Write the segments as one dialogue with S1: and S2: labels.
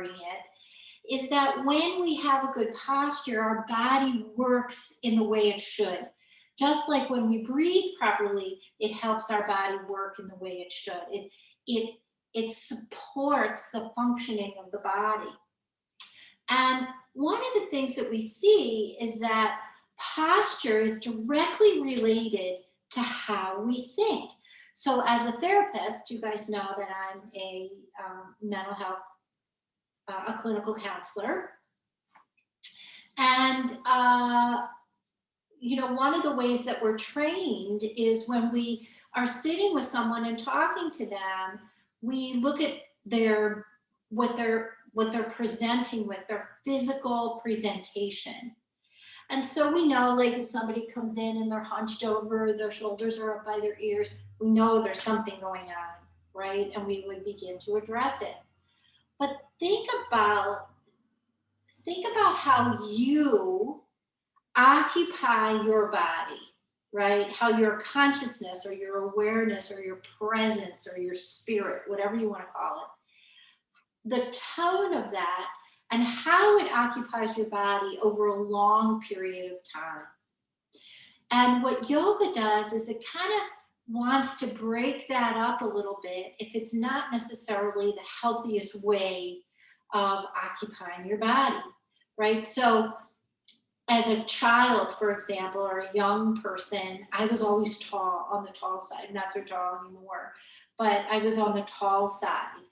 S1: it, is that when we have a good posture, our body works in the way it should. Just like when we breathe properly, it helps our body work in the way it should. It supports the functioning of the body. And one of the things that we see is that posture is directly related to how we think. So as a therapist, you guys know that I'm a mental health, a clinical counselor. And, one of the ways that we're trained is when we are sitting with someone and talking to them, we look at what they're presenting with, their physical presentation. And so we know, like, if somebody comes in and they're hunched over, their shoulders are up by their ears, we know there's something going on, right? And we would begin to address it. But think about how you occupy your body, right? How your consciousness or your awareness or your presence or your spirit, whatever you want to call it, the tone of that and how it occupies your body over a long period of time. And what yoga does is it kind of wants to break that up a little bit if it's not necessarily the healthiest way of occupying your body, right? So as a child, for example, or a young person, I was always tall, on the tall side, not so tall anymore, but I was on the tall side.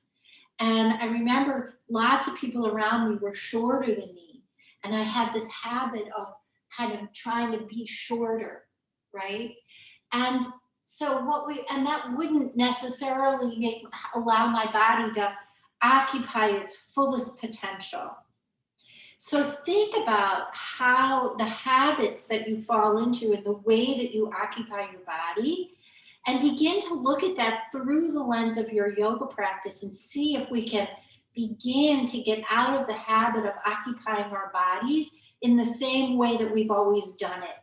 S1: And I remember lots of people around me were shorter than me. And I had this habit of kind of trying to be shorter, right? And so that wouldn't necessarily allow my body to occupy its fullest potential. So think about how the habits that you fall into and the way that you occupy your body, and begin to look at that through the lens of your yoga practice and see if we can begin to get out of the habit of occupying our bodies in the same way that we've always done it.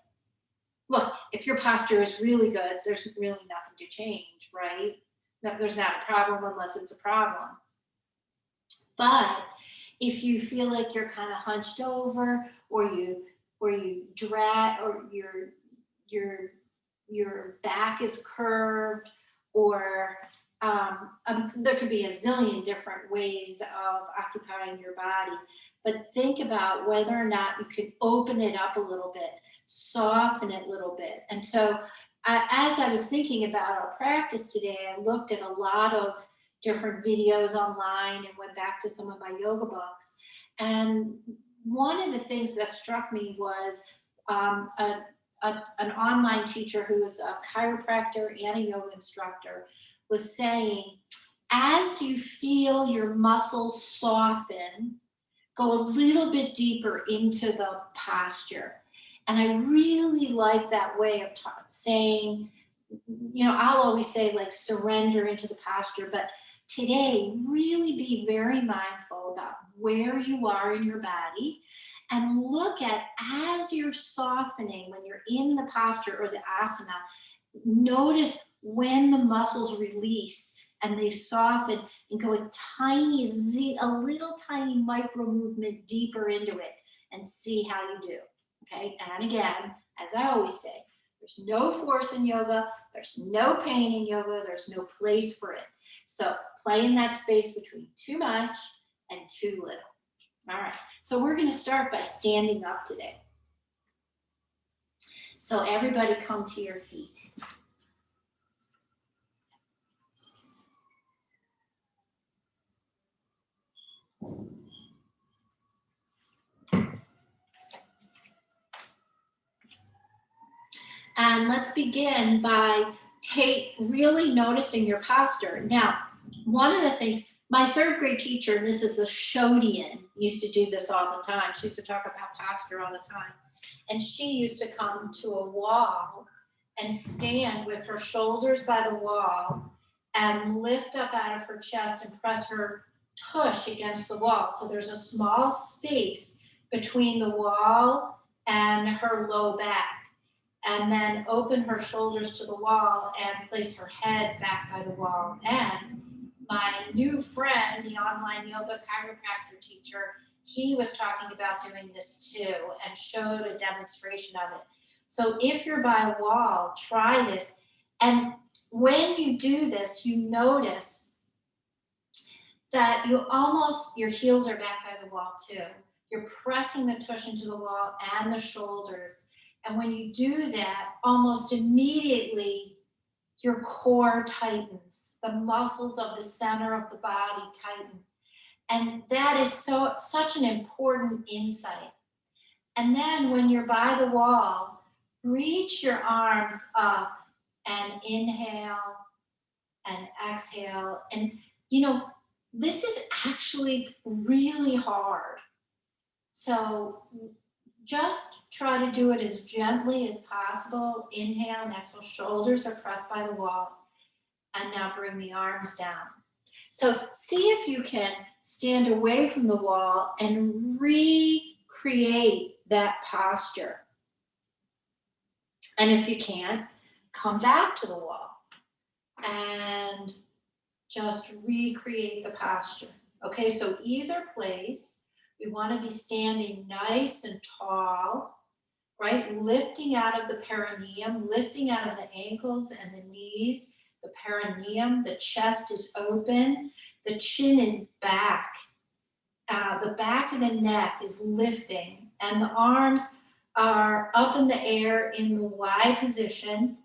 S1: Look, if your posture is really good, there's really nothing to change, right? There's not a problem unless it's a problem. But if you feel like you're kind of hunched over, or you drag, or your back is curved, or there could be a zillion different ways of occupying your body. But think about whether or not you could open it up a little bit, soften it a little bit. And so as I was thinking about our practice today, I looked at a lot of different videos online and went back to some of my yoga books. And one of the things that struck me was an online teacher who was a chiropractor and a yoga instructor was saying, as you feel your muscles soften, go a little bit deeper into the posture. And I really like that way of saying, I'll always say, like, surrender into the posture, but today, really be very mindful about where you are in your body, and look at, as you're softening, when you're in the posture or the asana, notice when the muscles release and they soften, and go a little tiny micro movement deeper into it, and see how you do. Okay, and again, as I always say, there's no force in yoga, there's no pain in yoga, there's no place for it. So play in that space between too much and too little. All right, so we're going to start by standing up today. So everybody come to your feet. And let's begin by really noticing your posture. Now, one of the things, my third grade teacher, and this is a Shodian, used to do this all the time. She used to talk about posture all the time. And she used to come to a wall and stand with her shoulders by the wall and lift up out of her chest and press her tush against the wall. So there's a small space between the wall and her low back. And then open her shoulders to the wall and place her head back by the wall. And my new friend, the online yoga chiropractor teacher, he was talking about doing this too and showed a demonstration of it. So if you're by a wall, try this. And when you do this, you notice that your heels are back by the wall too. You're pressing the tush into the wall and the shoulders. And when you do that, almost immediately your core tightens. The muscles of the center of the body tighten. And that is such an important insight. And then when you're by the wall, reach your arms up and inhale and exhale. And, this is actually really hard. So just try to do it as gently as possible. Inhale and exhale. Shoulders are pressed by the wall. And now bring the arms down. So see if you can stand away from the wall and recreate that posture. And if you can't, come back to the wall and just recreate the posture. Okay, so either place, we want to be standing nice and tall, right? Lifting out of the perineum, lifting out of the ankles and the knees, the perineum, the chest is open, the chin is back, the back of the neck is lifting, and the arms are up in the air in the Y position.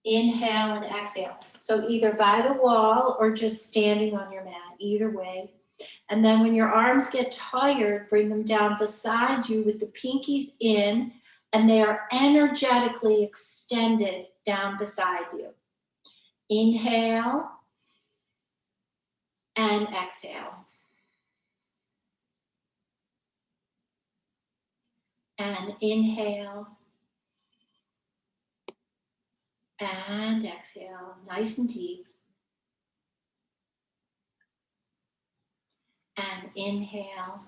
S1: Inhale and exhale. So either by the wall or just standing on your mat, either way. And then when your arms get tired, bring them down beside you with the pinkies in, and they are energetically extended down beside you. Inhale and exhale. And inhale and exhale, nice and deep. And inhale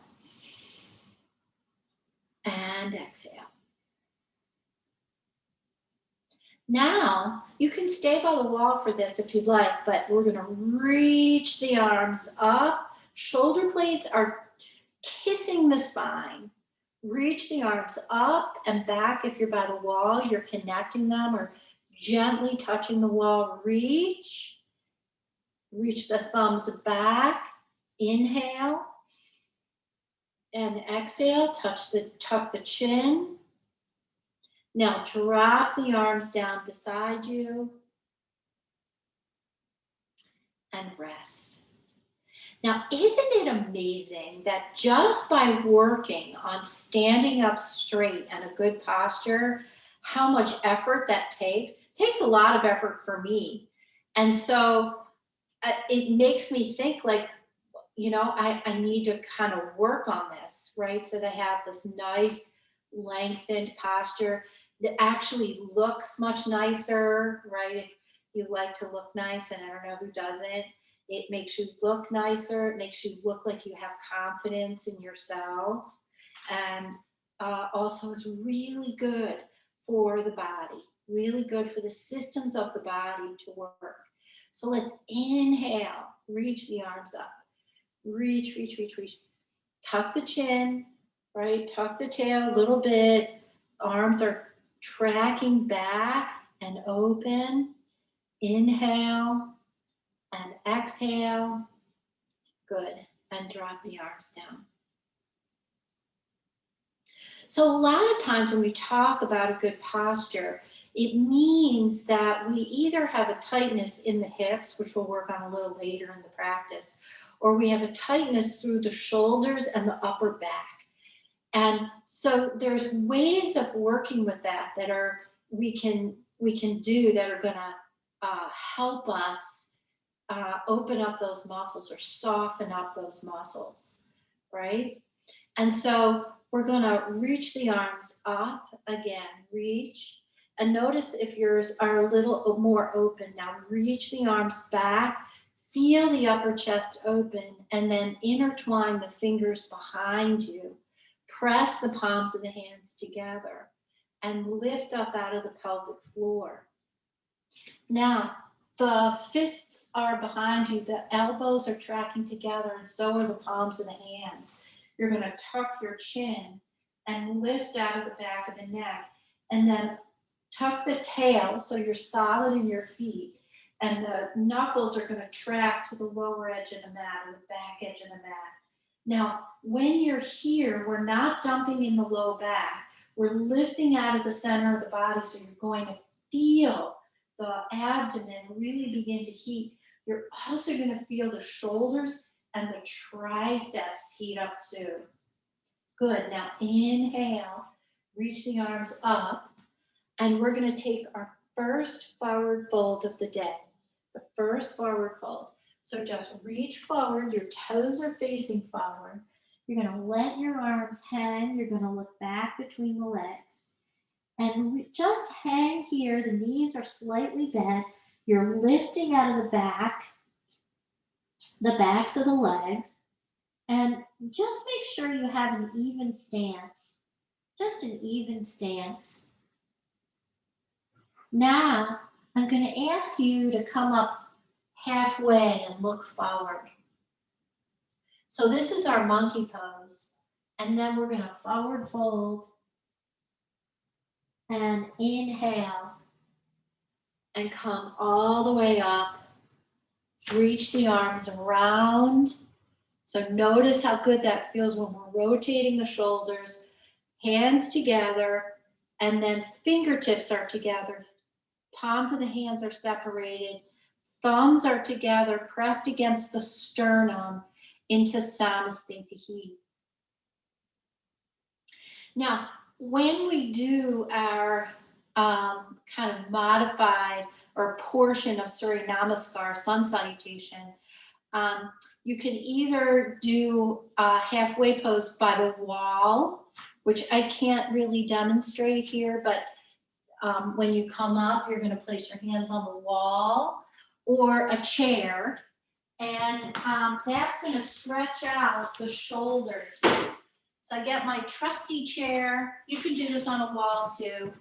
S1: and exhale. Now, you can stay by the wall for this if you'd like, but we're going to reach the arms up. Shoulder blades are kissing the spine. Reach the arms up and back. If you're by the wall, you're connecting them or gently touching the wall. Reach the thumbs back. Inhale and exhale. Tuck the chin. Now drop the arms down beside you and rest. Now, isn't it amazing that just by working on standing up straight and a good posture, how much effort that takes? It takes a lot of effort for me. And so it makes me think like, I need to kind of work on this, right? So they have this nice lengthened posture that actually looks much nicer, right? If you like to look nice, and I don't know who doesn't, it makes you look nicer. It makes you look like you have confidence in yourself. And also is really good for the body, really good for the systems of the body to work. So let's inhale, reach the arms up. Reach. Tuck the chin, right? Tuck the tail a little bit. Arms are tracking back and open. Inhale and exhale. Good. And drop the arms down. So a lot of times when we talk about a good posture, it means that we either have a tightness in the hips, which we'll work on a little later in the practice, or we have a tightness through the shoulders and the upper back. And so there's ways of working with that we can do that are going to help us open up those muscles or soften up those muscles, right? And so we're going to reach the arms up again, reach. And notice if yours are a little more open. Now reach the arms back, feel the upper chest open, and then intertwine the fingers behind you. Press the palms of the hands together and lift up out of the pelvic floor. Now, The fists are behind you, the elbows are tracking together, and so are the palms of the hands. You're going to tuck your chin and lift out of the back of the neck, and then tuck the tail so you're solid in your feet, and the knuckles are going to track to the lower edge of the mat or the back edge of the mat. Now, when you're here, we're not dumping in the low back. We're lifting out of the center of the body, so you're going to feel the abdomen really begin to heat. You're also going to feel the shoulders and the triceps heat up too. Good. Now inhale, reach the arms up, and we're going to take our first forward fold of the day. The first forward fold. So just reach forward, your toes are facing forward. You're going to let your arms hang. You're going to look back between the legs. And just hang here. The knees are slightly bent. You're lifting out of the backs of the legs. And just make sure you have an even stance. Just an even stance. Now, I'm going to ask you to come up halfway and look forward. So this is our monkey pose. And then we're going to forward fold and inhale and come all the way up. Reach the arms around. So notice how good that feels when we're rotating the shoulders, hands together, and then fingertips are together. Palms of the hands are separated. Thumbs are together, pressed against the sternum into Samasthiti. Now, when we do our kind of modified or portion of Surya Namaskar, sun salutation, you can either do a halfway pose by the wall, which I can't really demonstrate here, but when you come up, you're going to place your hands on the wall or a chair, and that's going to stretch out the shoulders. So I get my trusty chair. You can do this on a wall too.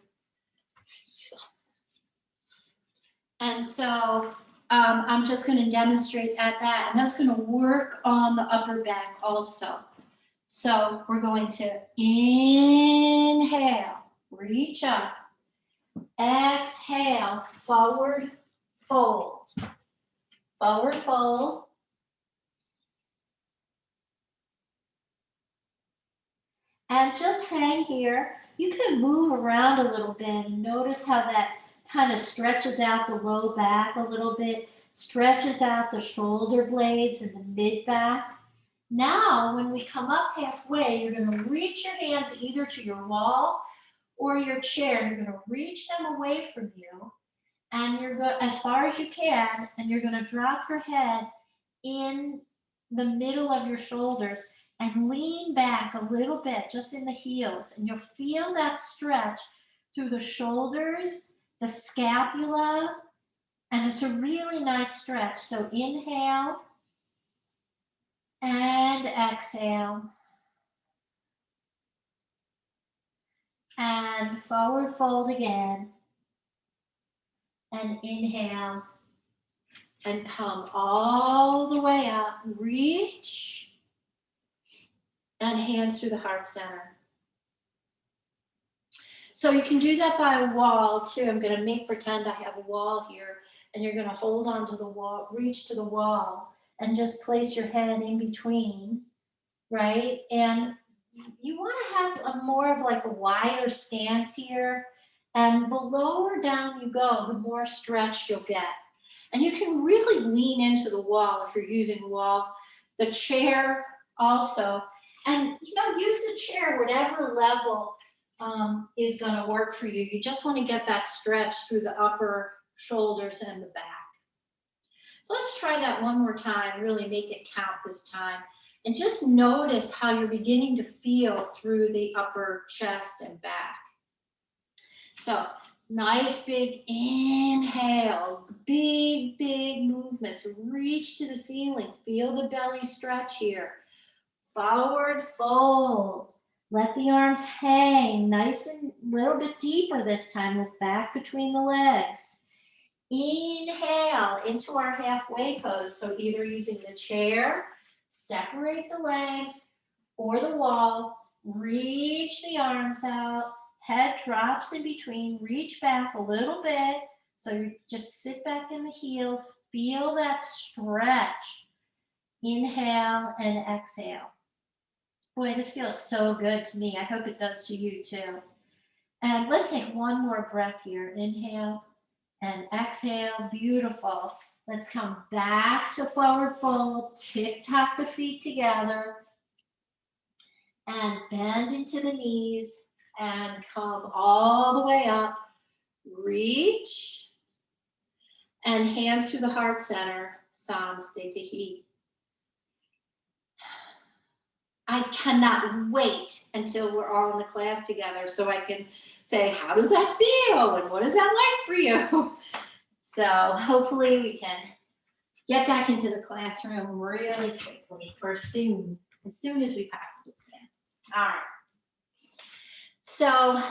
S1: And so I'm just going to demonstrate at that, and that's going to work on the upper back also. So we're going to inhale, reach up, exhale, forward fold, forward fold, and just hang here. You can move around a little bit and notice how that kind of stretches out the low back a little bit, stretches out the shoulder blades and the mid back. Now, when we come up halfway, you're going to reach your hands either to your wall or your chair. You're going to reach them away from you, and you're going as far as you can, and you're going to drop your head in the middle of your shoulders and lean back a little bit, just in the heels, and you'll feel that stretch through the shoulders, the scapula, and it's a really nice stretch. So inhale and exhale. And forward fold again. And inhale. And come all the way up. Reach. And hands through the heart center. So you can do that by a wall too. I'm going to pretend I have a wall here, and you're going to hold on to the wall, reach to the wall, and just place your head in between, right? And you want to have a more of like a wider stance here, and the lower down you go, the more stretch you'll get. And you can really lean into the wall if you're using a wall, the chair also, and use the chair whatever level is going to work for you. You just want to get that stretch through the upper shoulders and the back. So let's try that one more time, really make it count this time. And just notice how you're beginning to feel through the upper chest and back. So nice big inhale, big, big movements. Reach to the ceiling. Feel the belly stretch here. Forward fold. Let the arms hang nice and a little bit deeper this time. Look back between the legs. Inhale into our halfway pose. So either using the chair, separate the legs, or the wall. Reach the arms out. Head drops in between. Reach back a little bit. So you just sit back in the heels. Feel that stretch. Inhale and exhale. Boy, this feels so good to me. I hope it does to you too. And let's take one more breath here. Inhale and exhale. Beautiful. Let's come back to forward fold. Tick-tock the feet together. And bend into the knees. And come all the way up. Reach. And hands through the heart center. Namaste Tahi. I cannot wait until we're all in the class together so I can say, how does that feel? And what is that like for you? So hopefully we can get back into the classroom really quickly or soon, as soon as we possibly can. All right. So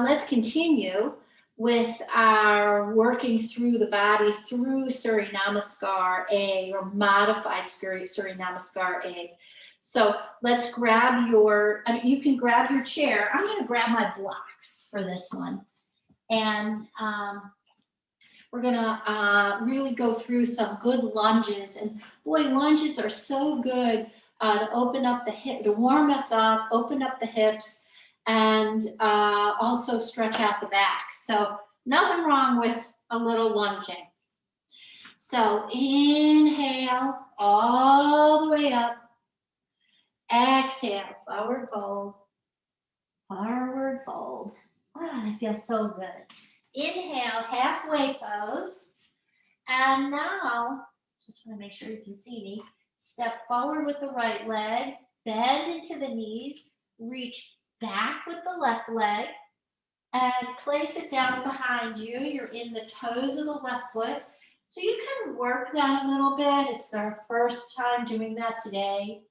S1: let's continue with our working through the body through Surya Namaskar A or modified Surya Namaskar A. So let's grab you can grab your chair. I'm going to grab my blocks for this one. And we're going to really go through some good lunges. And boy, lunges are so good to open up the hip, to warm us up, open up the hips, and also stretch out the back. So nothing wrong with a little lunging. So inhale all the way up. Exhale, forward fold. Forward fold. Oh, that feels so good. Inhale, halfway pose. And now, just want to make sure you can see me. Step forward with the right leg. Bend into the knees. Reach back with the left leg. And place it down behind you. You're in the toes of the left foot. So you can work that a little bit. It's our first time doing that today.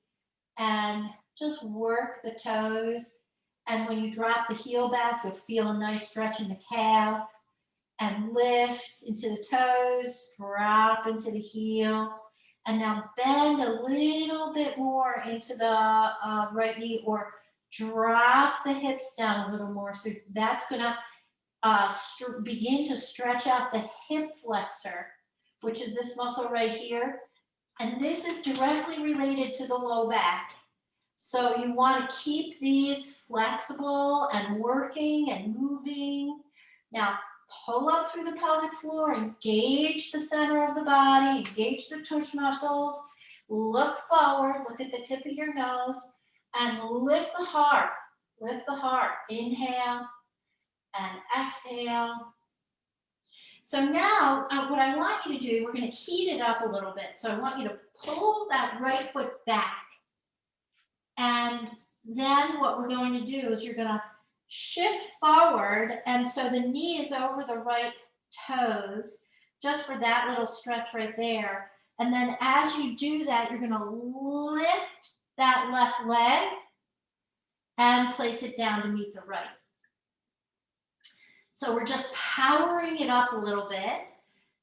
S1: And just work the toes. And when you drop the heel back, you'll feel a nice stretch in the calf. And lift into the toes, drop into the heel. And now bend a little bit more into the right knee or drop the hips down a little more. So that's going to begin to stretch out the hip flexor, which is this muscle right here. And this is directly related to the low back. So you want to keep these flexible and working and moving. Now, pull up through the pelvic floor, engage the center of the body, engage the tush muscles, look forward, look at the tip of your nose, and lift the heart. Lift the heart. Inhale and exhale. So now what I want you to do, we're going to heat it up a little bit. So I want you to pull that right foot back. And then what we're going to do is you're going to shift forward. And so the knee is over the right toes, just for that little stretch right there. And then as you do that, you're going to lift that left leg and place it down to meet the right. So we're just powering it up a little bit.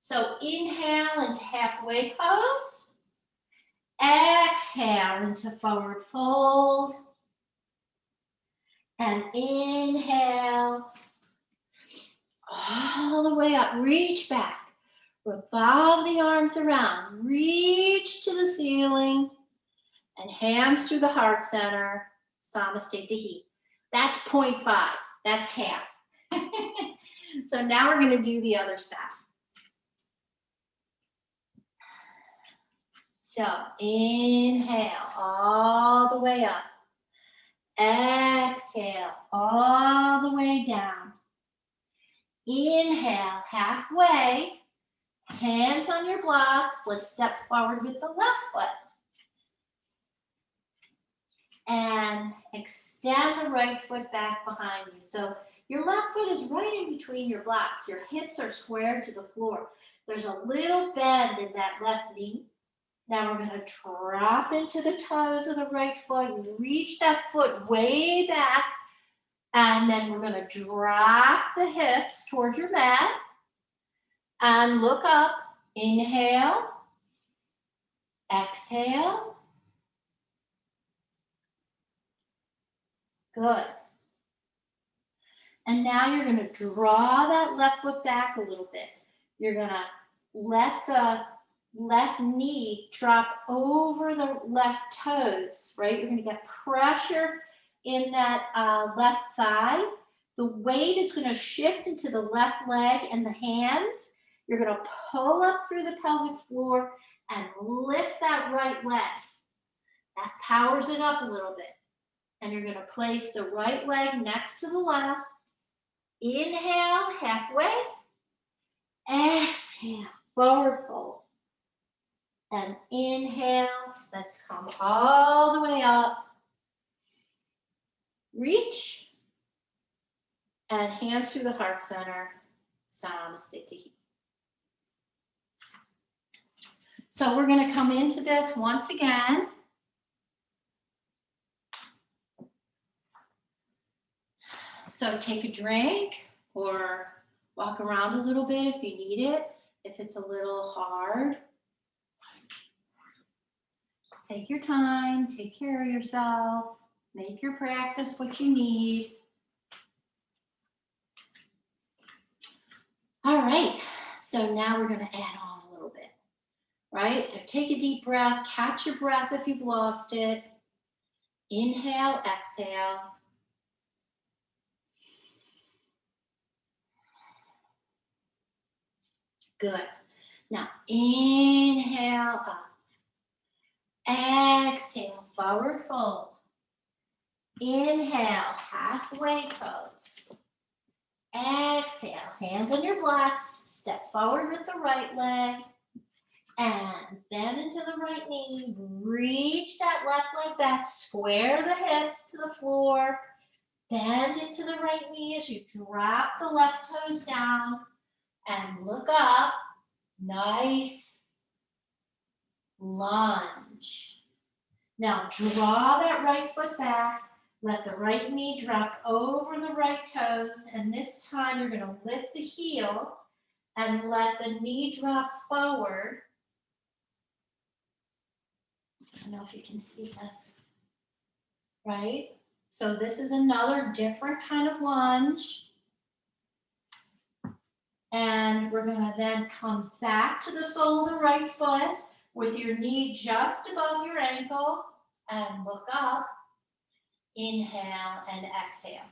S1: So inhale into halfway pose. Exhale into forward fold. And inhale all the way up. Reach back. Revolve the arms around. Reach to the ceiling. And hands through the heart center. Namaste Tahi. That's 0.5. That's half. So now we're going to do the other side. So inhale all the way up. Exhale all the way down. Inhale halfway. Hands on your blocks. Let's step forward with the left foot. And extend the right foot back behind you. So your left foot is right in between your blocks. Your hips are squared to the floor. There's a little bend in that left knee. Now we're going to drop into the toes of the right foot. Reach that foot way back. And then we're going to drop the hips towards your mat. And look up. Inhale. Exhale. Good. And now you're going to draw that left foot back a little bit. You're going to let the left knee drop over the left toes, right? You're going to get pressure in that left thigh. The weight is going to shift into the left leg and the hands. You're going to pull up through the pelvic floor and lift that right leg. That powers it up a little bit. And you're going to place the right leg next to the left. Inhale, halfway. Exhale, forward fold. And inhale, let's come all the way up. Reach. And hands through the heart center. Namaste. So we're going to come into this once again. So take a drink or walk around a little bit if you need it. If it's a little hard, take your time, take care of yourself, make your practice what you need. All right, so now we're going to add on a little bit, right? So take a deep breath, catch your breath if you've lost it. Inhale, exhale. Good. Now, inhale up. Exhale, forward fold. Inhale, halfway pose. Exhale, hands on your blocks. Step forward with the right leg. And bend into the right knee. Reach that left leg back. Square the hips to the floor. Bend into the right knee as you drop the left toes down. And look up. Nice lunge. Now draw that right foot back. Let the right knee drop over the right toes. And this time you're going to lift the heel and let the knee drop forward. I don't know if you can see this. Right? So this is another different kind of lunge. And we're going to then come back to the sole of the right foot with your knee just above your ankle and look up. Inhale and exhale.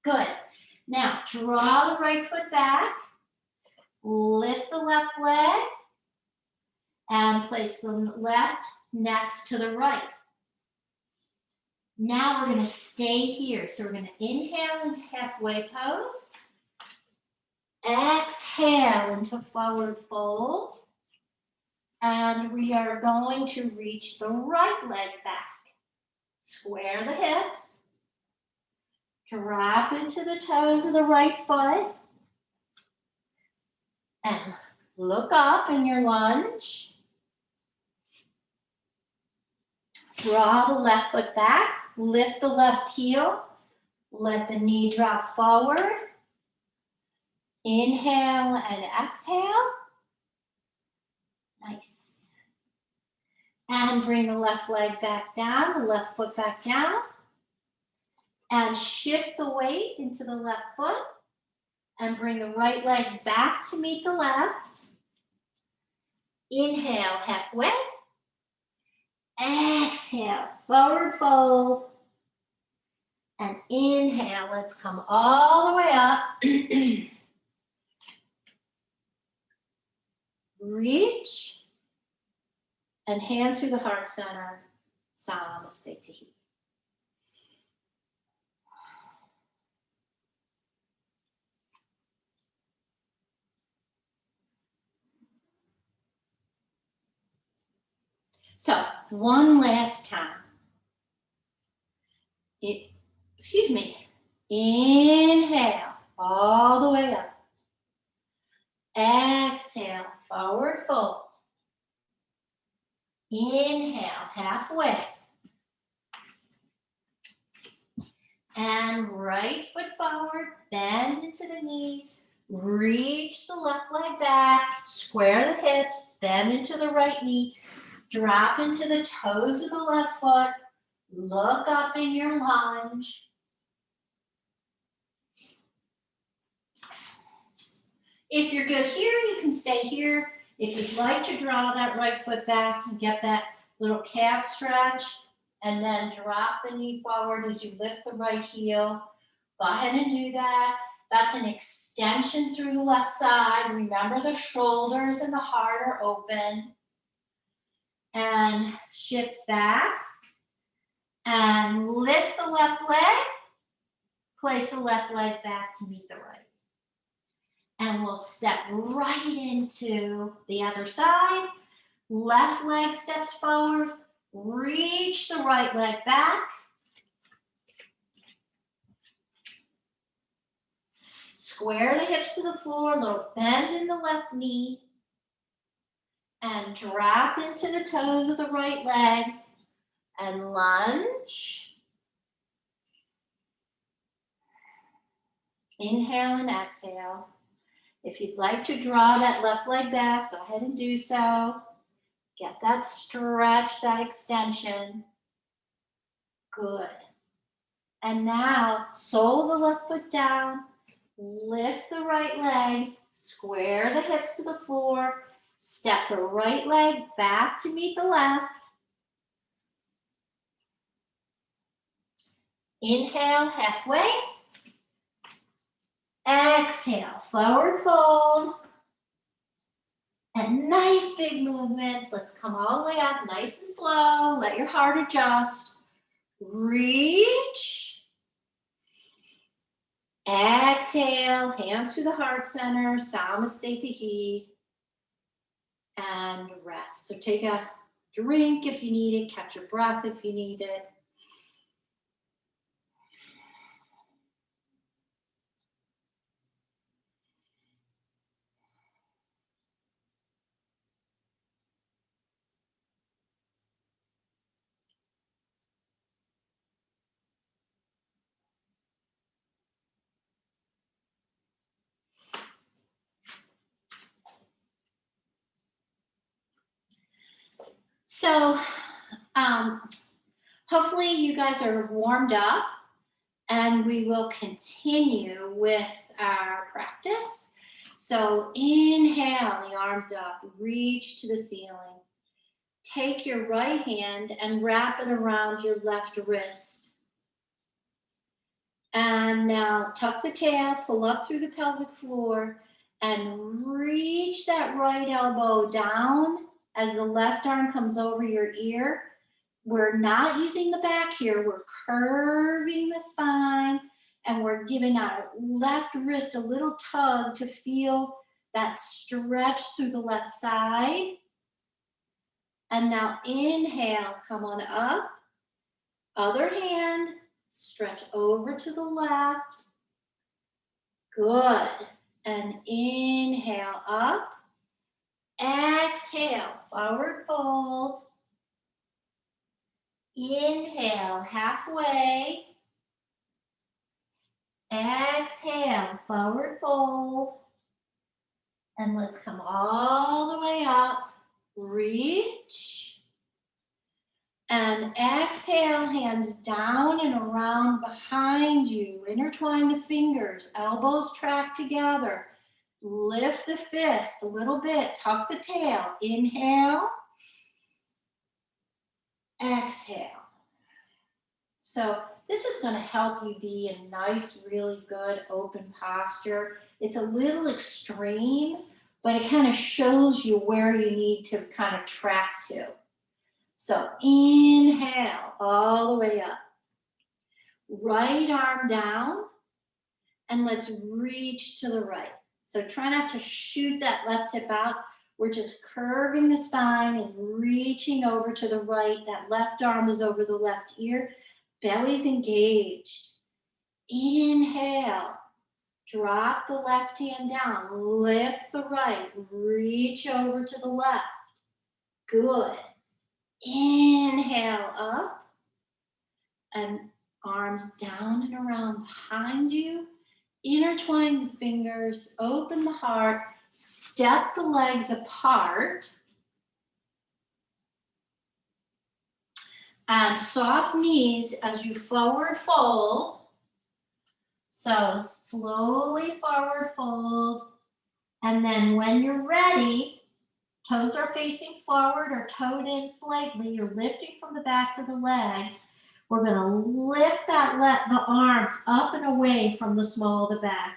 S1: Good. Now draw the right foot back. Lift the left leg and place the left next to the right. Now we're going to stay here. So we're going to inhale into halfway pose. Exhale into forward fold. And we are going to reach the right leg back. Square the hips. Drop into the toes of the right foot. And look up in your lunge. Draw the left foot back. Lift the left heel. Let the knee drop forward. Inhale and exhale. Nice. And bring the left leg back down, the left foot back down. And shift the weight into the left foot. And bring the right leg back to meet the left. Inhale, halfway. Exhale, forward fold. And inhale, let's come all the way up. Reach. And hands through the heart center. Namaste. So, one last time. Inhale, all the way up. Exhale, forward fold. Inhale, halfway. And right foot forward, bend into the knees. Reach the left leg back, square the hips, bend into the right knee, drop into the toes of the left foot, look up in your lunge. If you're good here, you can stay here. If you'd like to draw that right foot back and get that little calf stretch, and then drop the knee forward as you lift the right heel, go ahead and do that. That's an extension through the left side. Remember the shoulders and the heart are open. And shift back and lift the left leg. Place the left leg back to meet the right. And we'll step right into the other side. Left leg steps forward. Reach the right leg back. Square the hips to the floor, little bend in the left knee. And drop into the toes of the right leg. And lunge. Inhale and exhale. If you'd like to draw that left leg back, go ahead and do so. Get that stretch, that extension. Good. And now, sole the left foot down, lift the right leg, square the hips to the floor, step the right leg back to meet the left. Inhale, halfway. Exhale, forward fold. And nice big movements. Let's come all the way up, nice and slow. Let your heart adjust. Reach. Exhale, hands to the heart center, Samasthetihi. And rest. So take a drink if you need it, catch your breath if you need it. So hopefully you guys are warmed up and we will continue with our practice. So inhale the arms up, reach to the ceiling. Take your right hand and wrap it around your left wrist. And now tuck the tail, pull up through the pelvic floor, and reach that right elbow down as the left arm comes over your ear. We're not using the back here. We're curving the spine, and we're giving our left wrist a little tug to feel that stretch through the left side. And now inhale, come on up. Other hand, stretch over to the left. Good. And inhale up. Exhale, forward fold. Inhale, halfway. Exhale, forward fold. And let's come all the way up. Reach. And exhale, hands down and around behind you. Intertwine the fingers, elbows track together. Lift the fist a little bit, tuck the tail. Inhale. Exhale. So this is going to help you be in nice, really good open posture. It's a little extreme, but it kind of shows you where you need to kind of track to. So inhale all the way up. Right arm down, and let's reach to the right. So try not to shoot that left hip out. We're just curving the spine and reaching over to the right. That left arm is over the left ear. Belly's engaged. Inhale. Drop the left hand down. Lift the right. Reach over to the left. Good. Inhale up. And arms down and around behind you. Intertwine the fingers, open the heart, step the legs apart, and soft knees as you forward fold. So slowly forward fold, and then when you're ready, toes are facing forward or toed in slightly. You're lifting from the backs of the legs. We're going to lift the arms up and away from the small of the back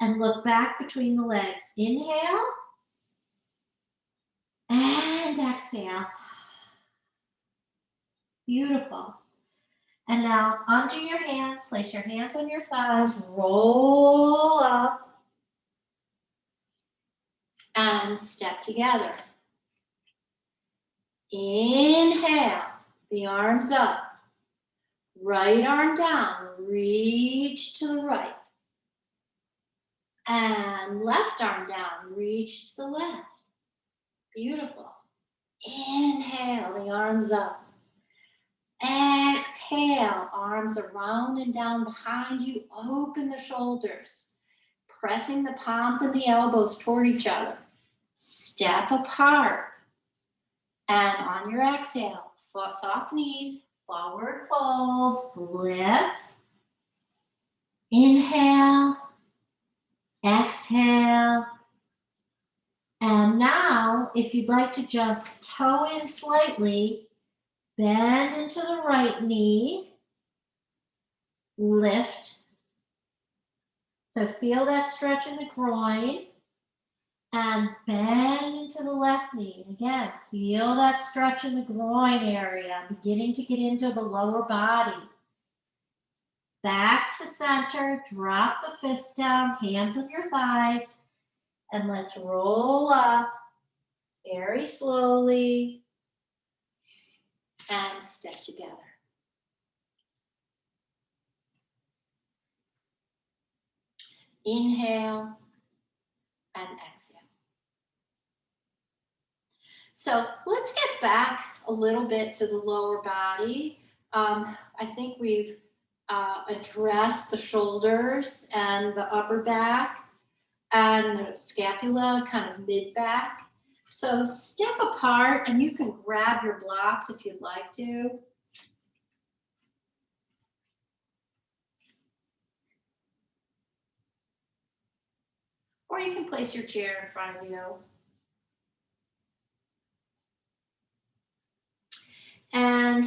S1: and look back between the legs. Inhale and exhale. Beautiful. And now onto your hands. Place your hands on your thighs. Roll up and step together. Inhale, the arms up. Right arm down, reach to the right. And left arm down, reach to the left. Beautiful. Inhale, the arms up. Exhale, arms around and down behind you. Open the shoulders, pressing the palms and the elbows toward each other. Step apart. And on your exhale, soft knees, forward fold, lift. Inhale, exhale. And now, if you'd like to just toe in slightly, bend into the right knee, lift. So feel that stretch in the groin, and bend into the left knee. Again, feel that stretch in the groin area, beginning to get into the lower body. Back to center, drop the fist down, hands on your thighs, and let's roll up very slowly and step together. Inhale and exhale. So let's get back a little bit to the lower body. I think we've addressed the shoulders and the upper back and the scapula, kind of mid-back. So step apart, and you can grab your blocks if you'd like to. Or you can place your chair in front of you. And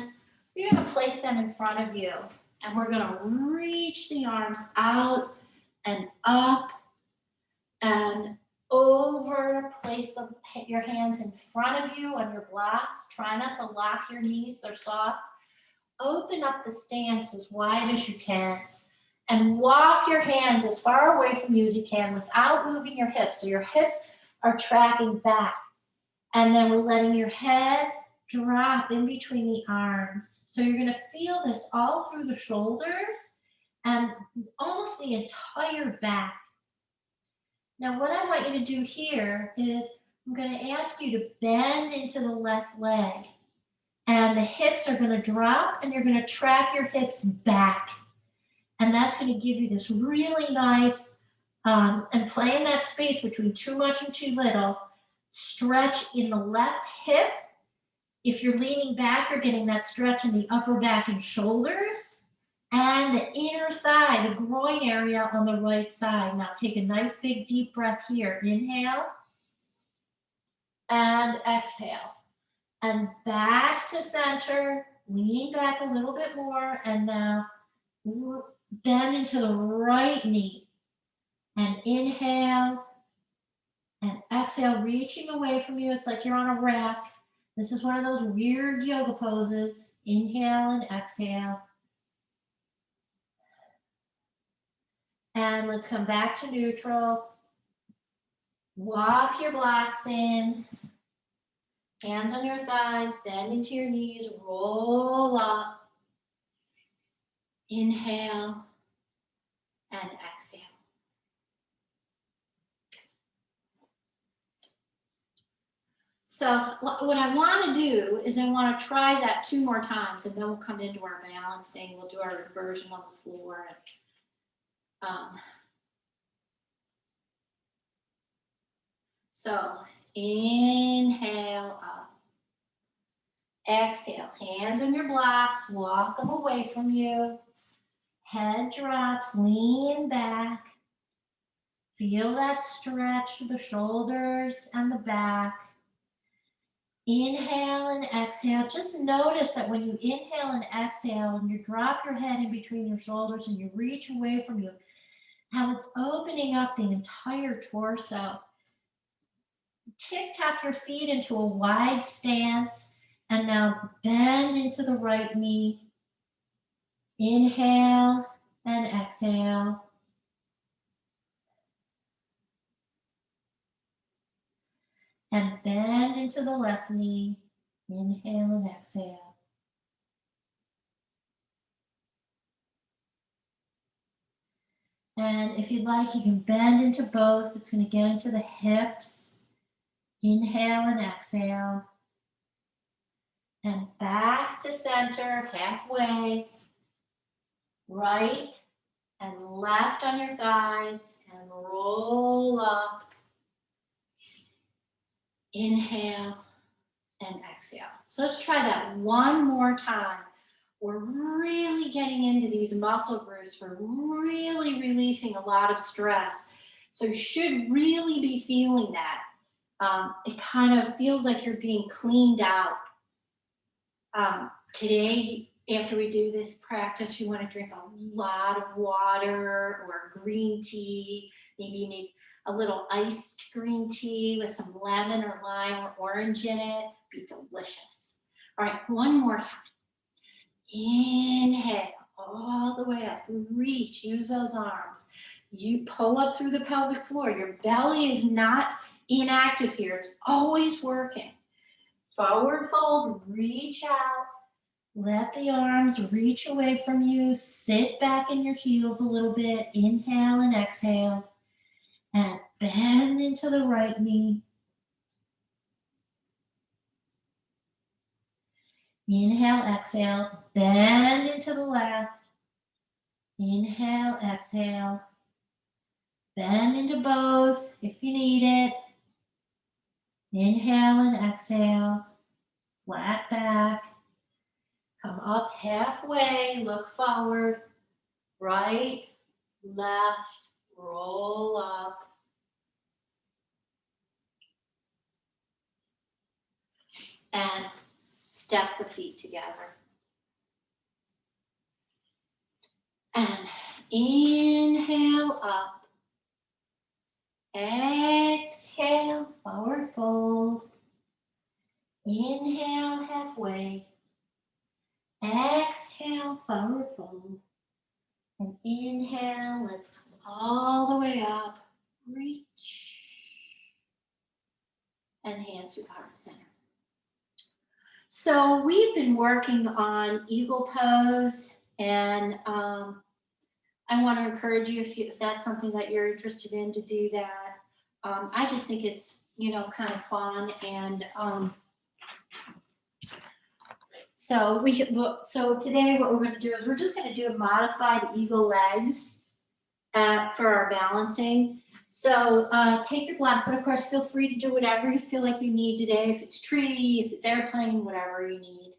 S1: you're going to place them in front of you. And we're going to reach the arms out and up and over. Place your hands in front of you on your blocks. Try not to lock your knees, they're soft. Open up the stance as wide as you can. And walk your hands as far away from you as you can without moving your hips. So your hips are tracking back. And then we're letting your head drop in between the arms. So you're going to feel this all through the shoulders and almost the entire back. Now what I want you to do here is I'm going to ask you to bend into the left leg. And the hips are going to drop, and you're going to track your hips back. And that's going to give you this really nice, and play in that space between too much and too little, stretch in the left hip. If you're leaning back, you're getting that stretch in the upper back and shoulders, and the inner thigh, the groin area on the right side. Now take a nice big deep breath here. Inhale and exhale. And back to center, lean back a little bit more, and now bend into the right knee. And inhale and exhale, reaching away from you. It's like you're on a rack. This is one of those weird yoga poses. Inhale and exhale. And let's come back to neutral. Walk your blocks in. Hands on your thighs, bend into your knees, roll up. Inhale and exhale. So what I want to do is I want to try that 2 more times, and then we'll come into our balancing. We'll do our reversion on the floor. So inhale up. Exhale, hands on your blocks, walk them away from you. Head drops, lean back. Feel that stretch through the shoulders and the back. Inhale and exhale. Just notice that when you inhale and exhale and you drop your head in between your shoulders and you reach away from you, how it's opening up the entire torso. Tick-tock your feet into a wide stance and now bend into the right knee. Inhale and exhale. And bend into the left knee. Inhale and exhale. And if you'd like, you can bend into both. It's going to get into the hips. Inhale and exhale. And back to center, halfway. Right and left on your thighs. And roll up. Inhale and exhale. So let's try that one more time. We're really getting into these muscle groups. We're really releasing a lot of stress. So you should really be feeling that. It kind of feels like you're being cleaned out. Today, after we do this practice, you want to drink a lot of water or green tea. Maybe make a little iced green tea with some lemon or lime or orange in it. Be delicious. All right, one more time. Inhale all the way up. Reach, use those arms. You pull up through the pelvic floor. Your belly is not inactive here. It's always working. Forward fold, reach out. Let the arms reach away from you. Sit back in your heels a little bit. Inhale and exhale. And bend into the right knee. Inhale, exhale. Bend into the left. Inhale, exhale. Bend into both if you need it. Inhale and exhale. Flat back. Come up halfway. Look forward. Right, left, roll up. And step the feet together. And inhale up. Exhale, forward fold. Inhale, halfway. Exhale, forward fold. And inhale, let's come all the way up. Reach. And hands to heart center. So we've been working on eagle pose, and I want to encourage you, if that's something that you're interested in, to do that. I just think it's, kind of fun, and so today what we're going to do is we're just going to do a modified eagle legs for our balancing. So take your block, but of course feel free to do whatever you feel like you need today. If it's tree, if it's airplane, whatever you need.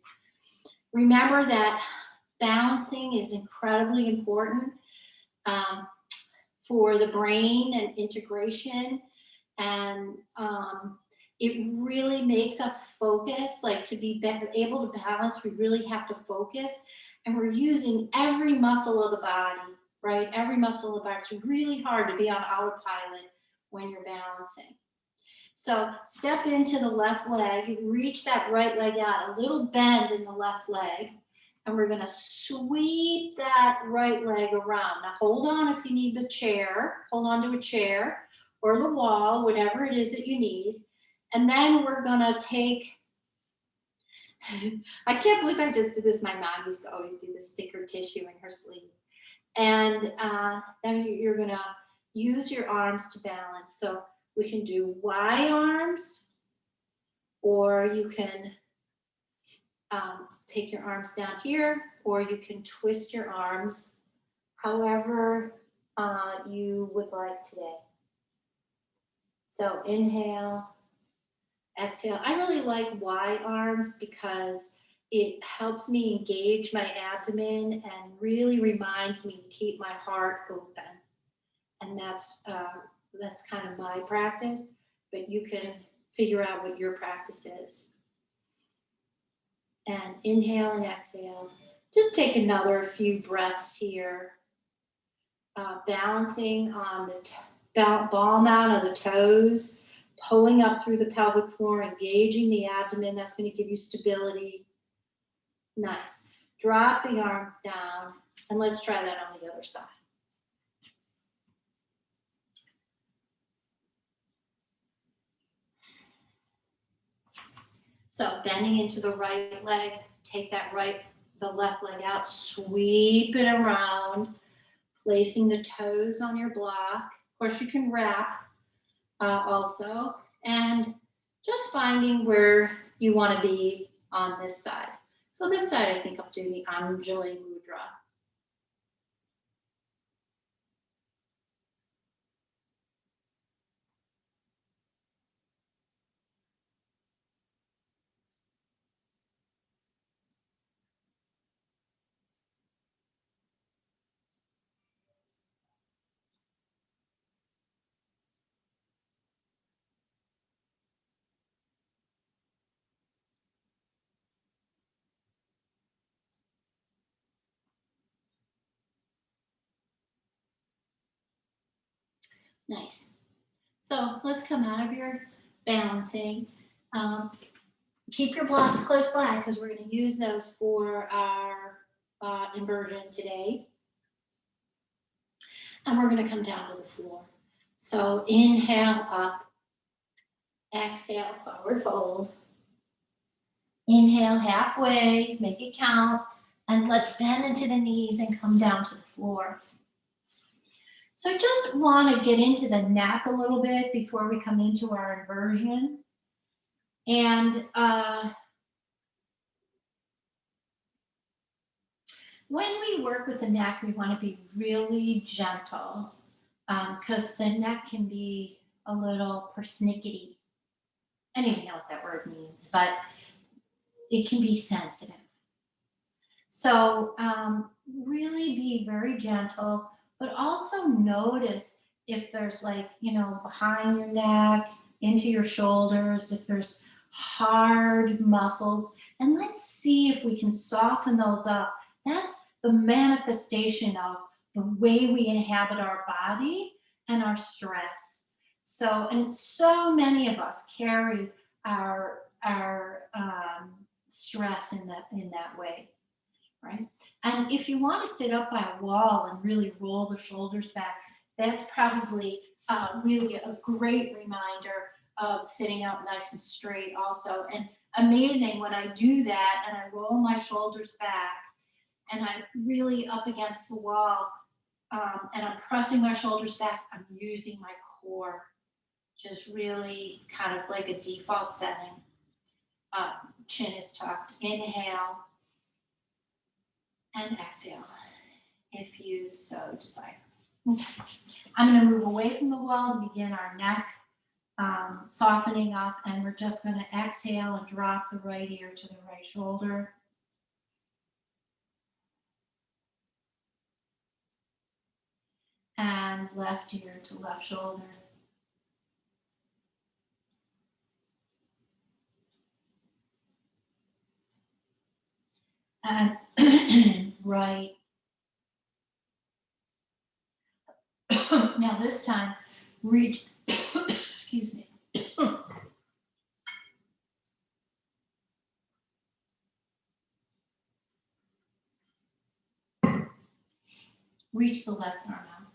S1: Remember that balancing is incredibly important for the brain and integration, and it really makes us focus. Like, to be able to balance, we really have to focus, and we're using every muscle of the body. Right? Every muscle of the body. It's really hard to be on autopilot when you're balancing. So step into the left leg, reach that right leg out, a little bend in the left leg, and we're going to sweep that right leg around. Now hold on if you need the chair, hold on to a chair or the wall, whatever it is that you need. And then we're going to take, I can't believe I just did this. My mom used to always do the sticker tissue in her sleeve. And then you're going to use your arms to balance. So we can do Y arms, or you can take your arms down here, or you can twist your arms however you would like today. So inhale, exhale. I really like Y arms because it helps me engage my abdomen and really reminds me to keep my heart open. And that's kind of my practice, but you can figure out what your practice is. And inhale and exhale. Just take another few breaths here. Balancing on the palm out of the toes, pulling up through the pelvic floor, engaging the abdomen. That's going to give you stability. Nice. Drop the arms down, and let's try that on the other side. So bending into the right leg, take the left leg out, sweep it around, placing the toes on your block. Of course, you can wrap also, and just finding where you want to be on this side. So this side, I think I'll do the Anjali Mudra. Nice. So let's come out of your balancing. Keep your blocks close by because we're going to use those for our inversion today. And we're going to come down to the floor. So inhale up, exhale, forward fold. Inhale halfway, make it count, and let's bend into the knees and come down to the floor. So I just want to get into the neck a little bit before we come into our inversion. And when we work with the neck, we want to be really gentle because the neck can be a little persnickety. I don't even know what that word means, but it can be sensitive. So really be very gentle, but also notice if there's behind your neck, into your shoulders, if there's hard muscles, and let's see if we can soften those up. That's the manifestation of the way we inhabit our body and our stress. So, and so many of us carry our stress in that way, right? And if you want to sit up by a wall and really roll the shoulders back, that's probably really a great reminder of sitting up nice and straight also. And amazing when I do that and I roll my shoulders back and I'm really up against the wall and I'm pressing my shoulders back, I'm using my core, just really kind of like a default setting. Chin is tucked. Inhale and exhale if you so desire. I'm going to move away from the wall to begin our neck softening up, and we're just going to exhale and drop the right ear to the right shoulder. And left ear to left shoulder. And right. Now this time, reach, excuse me. Reach the left arm out.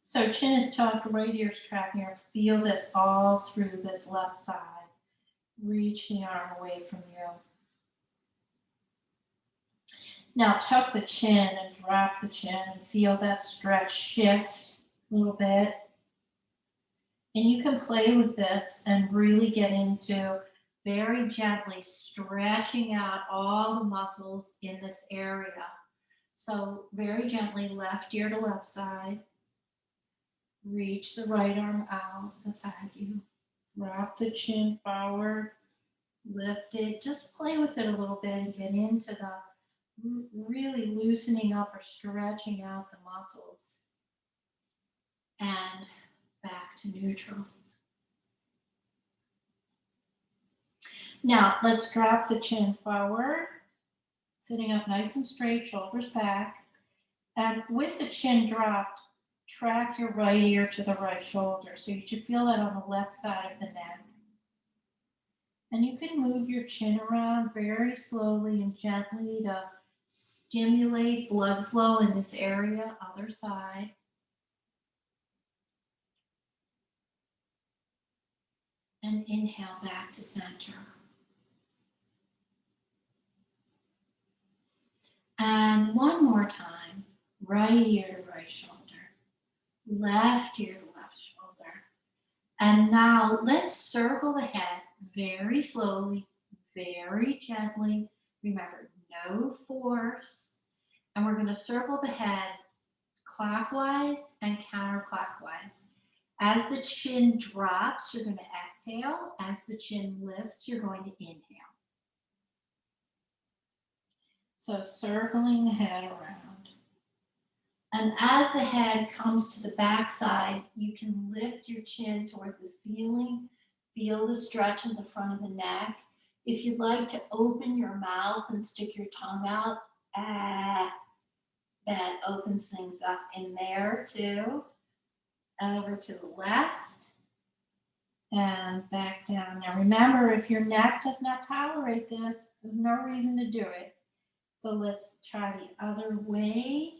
S1: So chin is tucked, right ear's trapped here. Feel this all through this left side. Reach the arm away from you. Now tuck the chin and drop the chin and feel that stretch shift a little bit. And you can play with this and really get into very gently stretching out all the muscles in this area. So very gently, left ear to left side. Reach the right arm out beside you. Drop the chin forward. Lift it. Just play with it a little bit and get into the really loosening up or stretching out the muscles. And back to neutral. Now, let's drop the chin forward. Sitting up nice and straight, shoulders back. And with the chin dropped, track your right ear to the right shoulder. So you should feel that on the left side of the neck. And you can move your chin around very slowly and gently to stimulate blood flow in this area, other side. And inhale back to center. And one more time, right ear to right shoulder, left ear to left shoulder. And now let's circle the head very slowly, very gently. Remember, no force. And we're going to circle the head clockwise and counterclockwise. As the chin drops, you're going to exhale. As the chin lifts, you're going to inhale. So circling the head around. And as the head comes to the back side, you can lift your chin toward the ceiling. Feel the stretch in the front of the neck. If you'd like to open your mouth and stick your tongue out, that opens things up in there too. Over to the left and back down. Now remember, if your neck does not tolerate this, there's no reason to do it. So let's try the other way.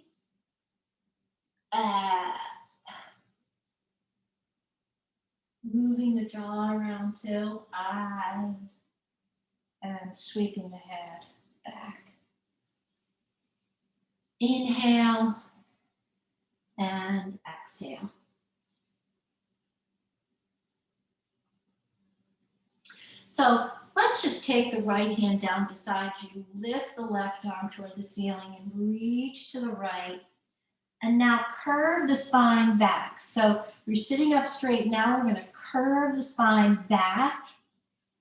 S1: Moving the jaw around too. And sweeping the head back. Inhale and exhale. So let's just take the right hand down beside you, lift the left arm toward the ceiling and reach to the right. And now curve the spine back. So you're sitting up straight. Now we're going to curve the spine back.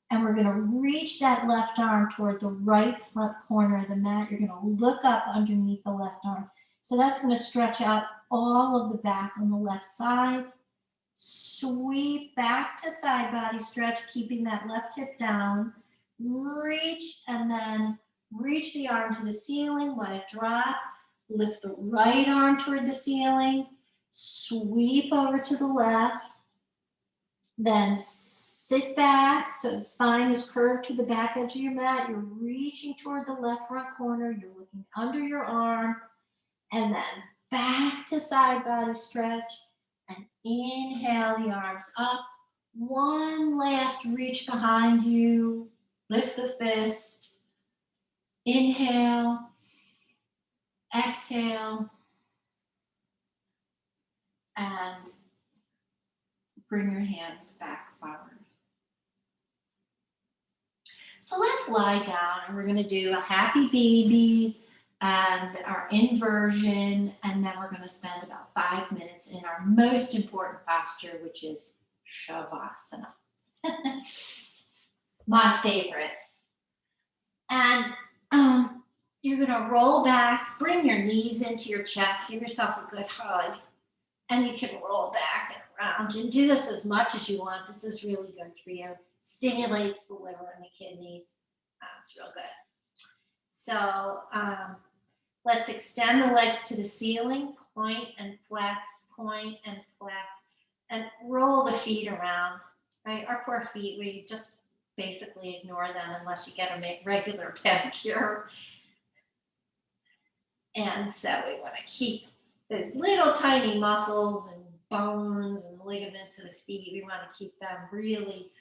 S1: And we're going to reach that left arm toward the right front corner of the mat. You're going to look up underneath the left arm. So that's going to stretch out all of the back on the left side. Sweep back to side body stretch, keeping that left hip down. Reach and then reach the arm to the ceiling. Let it drop. Lift the right arm toward the ceiling. Sweep over to the left. Then sit back, so the spine is curved to the back edge of your mat. You're reaching toward the left front corner. You're looking under your arm. And then back to side body stretch. And inhale the arms up. One last reach behind you. Lift the fist. Inhale. Exhale. And bring your hands back forward. So let's lie down and we're going to do a happy baby and our inversion, and then we're going to spend about 5 minutes in our most important posture, which is Shavasana. My favorite. And you're going to roll back, bring your knees into your chest, give yourself a good hug, and you can roll back and around and do this as much as you want. This is really good for you. Stimulates the liver and the kidneys. It's real good. So let's extend the legs to the ceiling, point and flex, and roll the feet around, right? Our poor feet, we just basically ignore them unless you get a regular pedicure. And so we want to keep those little tiny muscles and bones and ligaments of the feet. We want to keep them really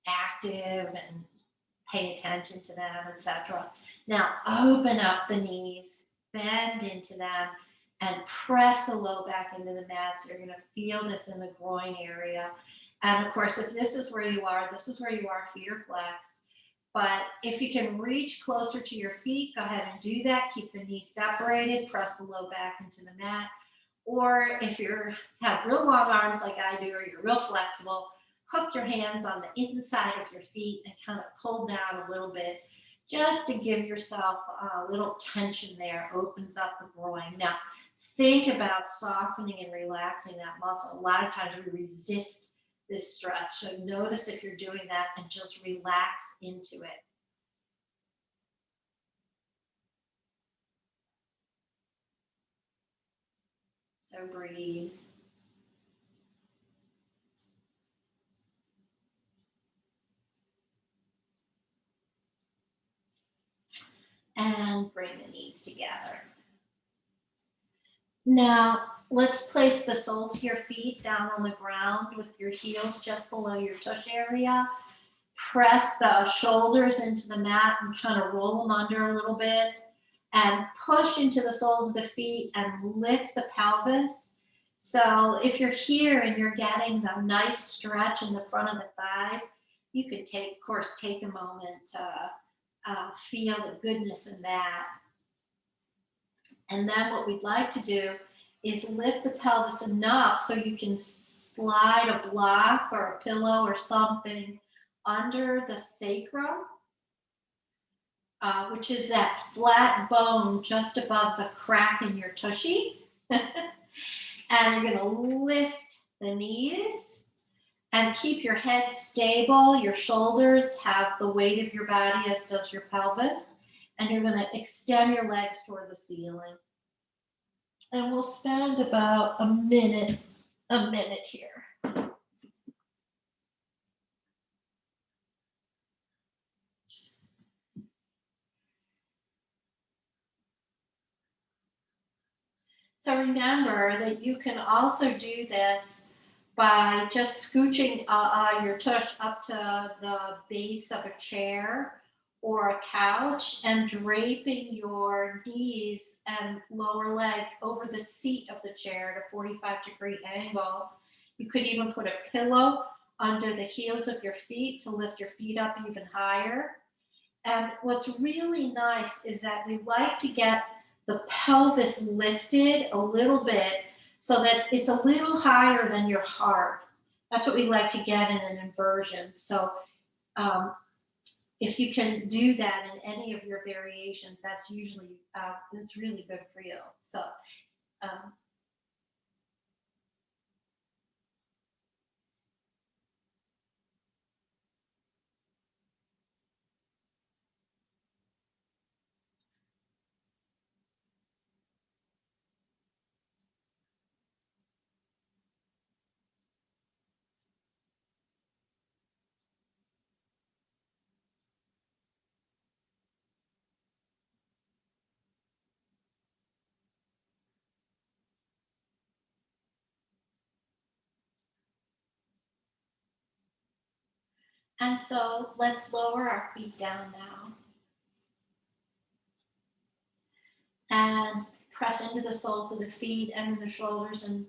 S1: active and pay attention to them, etc. Now open up the knees, bend into them, and press the low back into the mat. So you're going to feel this in the groin area. And of course, if this is where you are, feet are flexed. But if you can reach closer to your feet, go ahead and do that. Keep the knees separated, press the low back into the mat. Or if you have real long arms like I do, or you're real flexible, hook your hands on the inside of your feet and kind of pull down a little bit just to give yourself a little tension there. Opens up the groin. Now, think about softening and relaxing that muscle. A lot of times we resist this stretch. So notice if you're doing that and just relax into it. So breathe. And bring the knees together. Now, let's place the soles of your feet down on the ground with your heels just below your tush area. Press the shoulders into the mat and kind of roll them under a little bit and push into the soles of the feet and lift the pelvis. So if you're here and you're getting the nice stretch in the front of the thighs, you could take a moment to feel the goodness in that. And then what we'd like to do is lift the pelvis enough so you can slide a block or a pillow or something under the sacrum, which is that flat bone just above the crack in your tushy. And you're going to lift the knees and keep your head stable. Your shoulders have the weight of your body, as does your pelvis. And you're going to extend your legs toward the ceiling. And we'll spend about a minute here. So remember that you can also do this by just scooching your tush up to the base of a chair or a couch and draping your knees and lower legs over the seat of the chair at a 45-degree angle. You could even put a pillow under the heels of your feet to lift your feet up even higher. And what's really nice is that we like to get the pelvis lifted a little bit so that it's a little higher than your heart. That's what we like to get in an inversion. So if you can do that in any of your variations, that's usually it's really good for you. So and so let's lower our feet down now and press into the soles of the feet and the shoulders and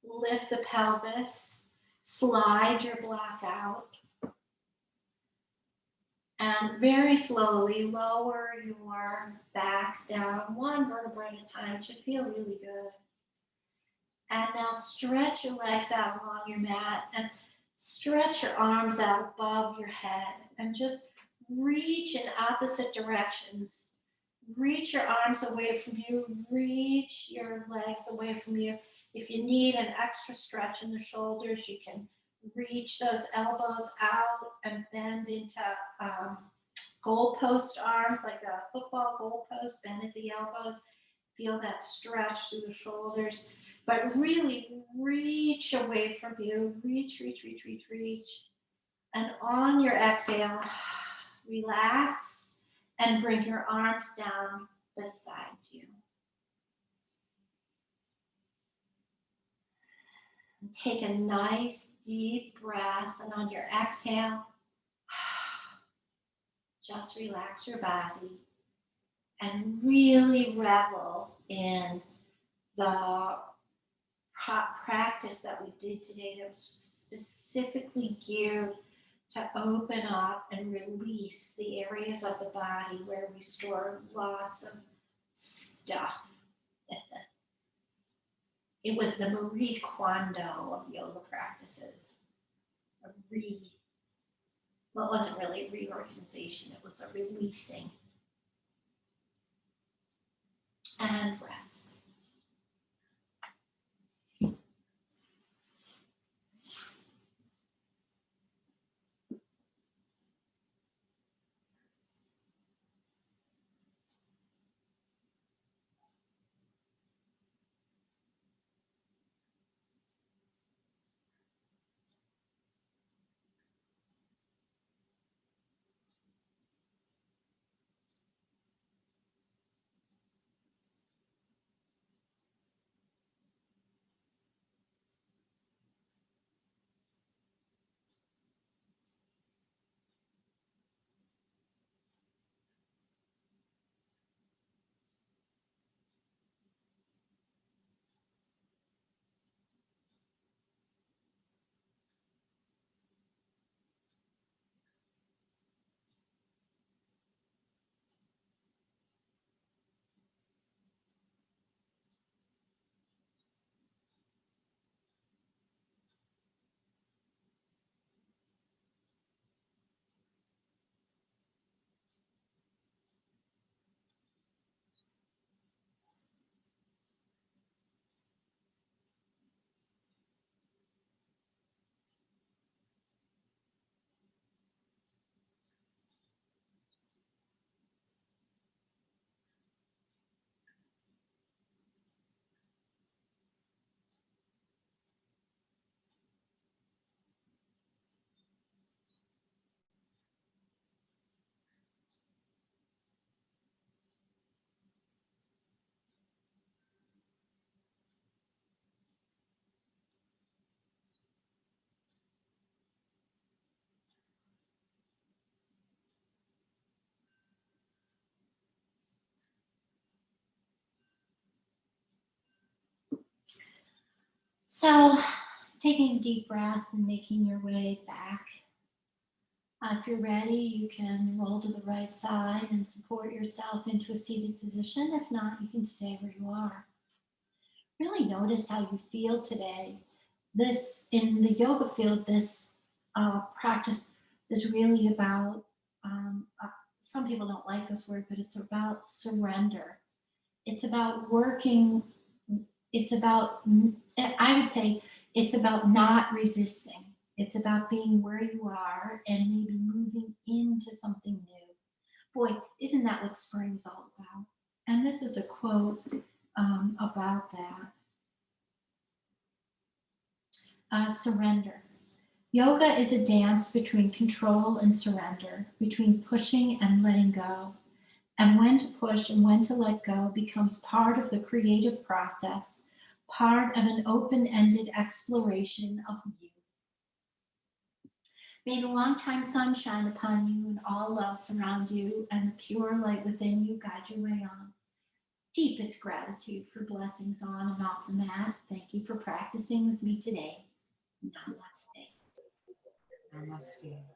S1: lift the pelvis. Slide your block out. And very slowly lower your back down one vertebra at a time. It should feel really good. And now stretch your legs out along your mat and stretch your arms out above your head and just reach in opposite directions. Reach your arms away from you. Reach your legs away from you. If you need an extra stretch in the shoulders, you can reach those elbows out and bend into goalpost arms, like a football goalpost, bend at the elbows. Feel that stretch through the shoulders, but really reach away from you. Reach, reach, reach, reach, reach. And on your exhale, relax and bring your arms down beside you. And take a nice deep breath, and on your exhale, just relax your body and really revel in the practice that we did today that was specifically geared to open up and release the areas of the body where we store lots of stuff. It was the Marie Kondo of yoga practices. Well, it wasn't really a reorganization, it was a releasing. And rest. So, taking a deep breath and making your way back. If you're ready, you can roll to the right side and support yourself into a seated position. If not, you can stay where you are. Really notice how you feel today. This, in the yoga field, this practice is really about, some people don't like this word, but it's about surrender. It's about working, it's about, I would say, it's about not resisting. It's about being where you are and maybe moving into something new. Boy, isn't that what spring's all about? And this is a quote about that. Surrender. Yoga is a dance between control and surrender, between pushing and letting go. And when to push and when to let go becomes part of the creative process, part of an open-ended exploration of you. May the long-time sun shine upon you and all love surround you and the pure light within you guide your way on. Deepest gratitude for blessings on and off the mat. Thank you for practicing with me today. Namaste.
S2: Namaste.